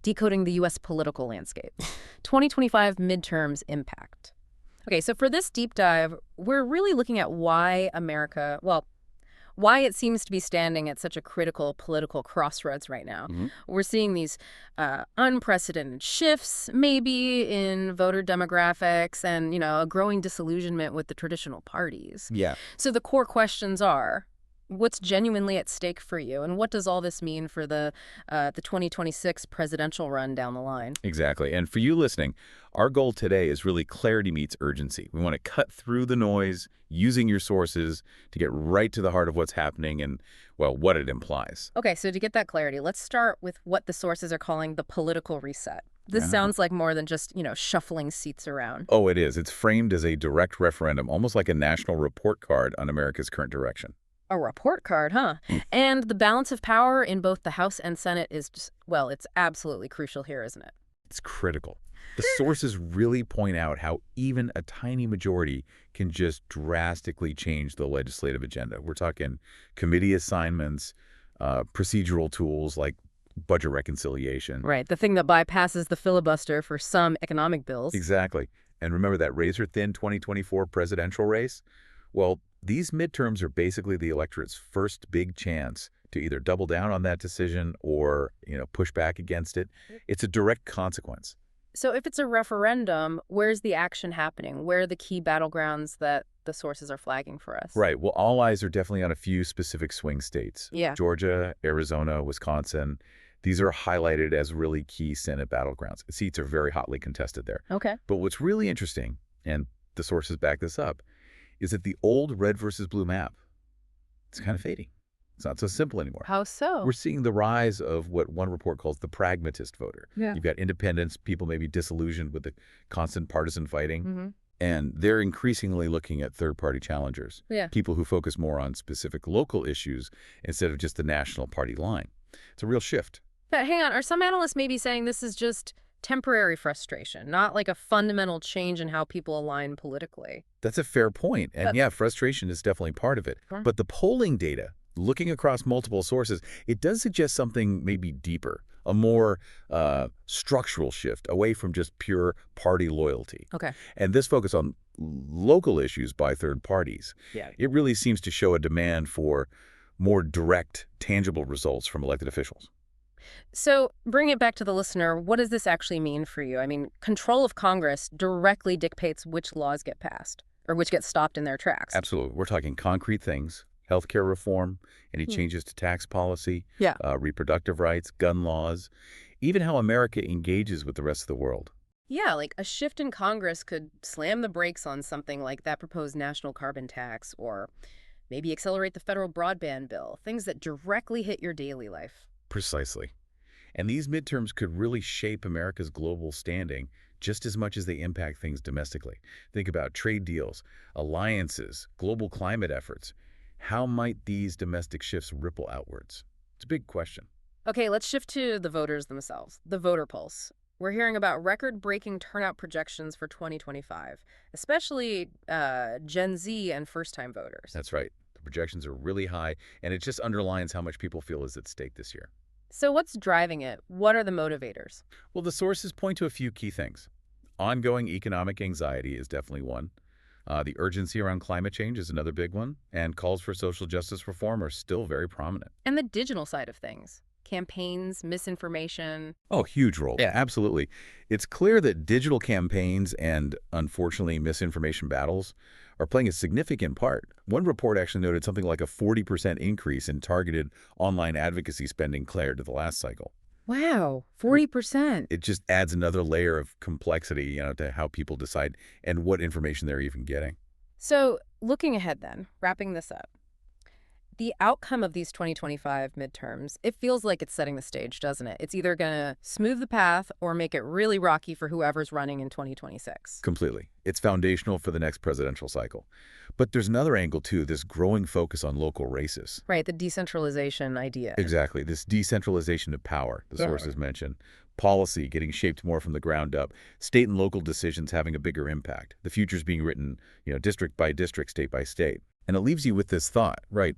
Decoding the U.S. political landscape. 2025 midterms impact. Okay, so for this deep dive, we're really looking at why America, well, why it seems to be standing at such a critical political crossroads right now. We're seeing these unprecedented shifts, maybe, in voter demographics and, a growing disillusionment with the traditional parties. Yeah. So the core questions are, what's genuinely at stake for you, and what does all this mean for the 2026 presidential run down the line? Exactly. And for you listening, our goal today is really clarity meets urgency. We want to cut through the noise, using your sources to get right to the heart of what's happening and, well, what it implies. Okay, so to get that clarity, let's start with what the sources are calling the political reset. This sounds like more than just, shuffling seats around. Oh, it is. It's framed as a direct referendum, almost like a national report card on America's current direction. A report card, huh? And the balance of power in both the House and Senate is just, well, it's absolutely crucial here, isn't it? It's critical. The sources really point out how even a tiny majority can just drastically change the legislative agenda. We're talking committee assignments, procedural tools like budget reconciliation. Right, the thing that bypasses the filibuster for some economic bills. Exactly. And remember that razor-thin 2024 presidential race? Well, these midterms are basically the electorate's first big chance to either double down on that decision or, push back against it. It's a direct consequence. So if it's a referendum, where's the action happening? Where are the key battlegrounds that the sources are flagging for us? Right. Well, all eyes are definitely on a few specific swing states. Yeah. Georgia, Arizona, Wisconsin. These are highlighted as really key Senate battlegrounds. Seats are very hotly contested there. Okay. But what's really interesting, and the sources back this up, is that the old red versus blue map, it's kind of fading. It's not so simple anymore. How so? We're seeing the rise of what one report calls the pragmatist voter. Yeah. You've got independents, people maybe disillusioned with the constant partisan fighting, and they're increasingly looking at third-party challengers, people who focus more on specific local issues instead of just the national party line. It's a real shift. But hang on, are some analysts maybe saying this is just temporary frustration, not like a fundamental change in how people align politically? That's a fair point. And yeah, frustration is definitely part of it. But the polling data, looking across multiple sources, it does suggest something maybe deeper, a more structural shift away from just pure party loyalty. Okay. And this focus on local issues by third parties, it really seems to show a demand for more direct, tangible results from elected officials. So bring it back to the listener. What does this actually mean for you? I mean, control of Congress directly dictates which laws get passed or which get stopped in their tracks. Absolutely. We're talking concrete things, healthcare reform, any changes to tax policy, reproductive rights, gun laws, even how America engages with the rest of the world. Yeah, like a shift in Congress could slam the brakes on something like that proposed national carbon tax or maybe accelerate the federal broadband bill, things that directly hit your daily life. Precisely. And these midterms could really shape America's global standing just as much as they impact things domestically. Think about trade deals, alliances, global climate efforts. How might these domestic shifts ripple outwards? It's a big question. Okay, let's shift to the voters themselves, the voter pulse. We're hearing about record-breaking turnout projections for 2025, especially Gen Z and first-time voters. That's right. The projections are really high, and it just underlines how much people feel is at stake this year. So what's driving it? What are the motivators? Well, the sources point to a few key things. Ongoing economic anxiety is definitely one. The urgency around climate change is another big one, and calls for social justice reform are still very prominent. And the digital side of things. Campaigns, misinformation. Oh, huge role. Yeah, absolutely. It's clear that digital campaigns and, unfortunately, misinformation battles are playing a significant part. One report actually noted something like a 40% increase in targeted online advocacy spending compared to the last cycle. Wow, 40%. It just adds another layer of complexity, to how people decide and what information they're even getting. So looking ahead then, wrapping this up, the outcome of these 2025 midterms, it feels like it's setting the stage, doesn't it? It's either going to smooth the path or make it really rocky for whoever's running in 2026. Completely. It's foundational for the next presidential cycle. But there's another angle, too, this growing focus on local races. Right, the decentralization idea. Exactly. This decentralization of power, the sources mentioned. Policy getting shaped more from the ground up. State and local decisions having a bigger impact. The future's being written, district by district, state by state. And it leaves you with this thought, right?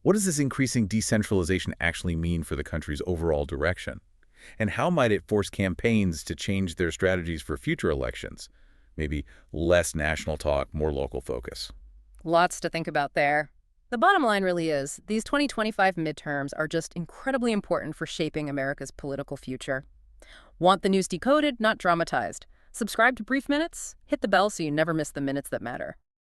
What does this increasing decentralization actually mean for the country's overall direction? And how might it force campaigns to change their strategies for future elections? Maybe less national talk, more local focus. Lots to think about there. The bottom line really is, these 2025 midterms are just incredibly important for shaping America's political future. Want the news decoded, not dramatized? Subscribe to Brief Minutes? Hit the bell so you never miss the minutes that matter.